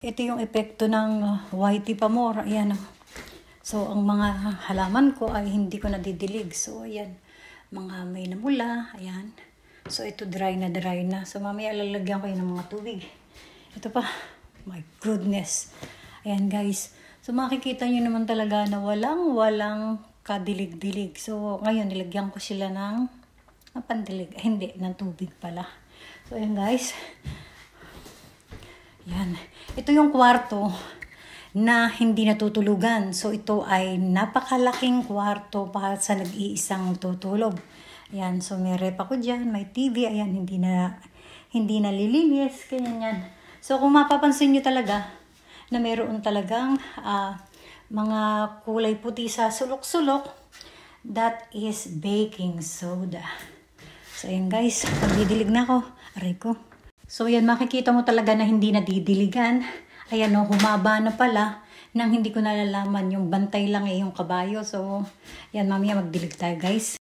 Ito yung epekto ng whitey pamor. Ayan. So, ang mga halaman ko ay hindi ko nadidilig. So, ayan. Mga may namula. Ayan. So, ito dry na dry na. So, mamaya lalagyan ko yun ng mga tubig. Ito pa. My goodness. Ayan, guys. So, makikita nyo naman talaga na walang kadilig-dilig. So, ngayon, nilagyan ko sila ng pandilig. Hindi, ng tubig pala. So, ayan, guys. Yan. Ito yung kwarto na hindi natutulugan. So, ito ay napakalaking kwarto para sa nag-iisang tutulog. Ayan. So, may rep ako dyan. May TV. Ayan. Hindi na lilinis. Ganyan yan. So, kung mapapansin nyo talaga na mayroon talagang mga kulay puti sa sulok-sulok, that is baking soda. So, ayan guys. Pagdidilig na ako. Aray ko. So, yan, makikita mo talaga na hindi nadidiligan. Ayan, no, humaba na pala nang hindi ko nalalaman yung bantay lang yung kabayo. So, yan, mamaya magdilig tayo, guys.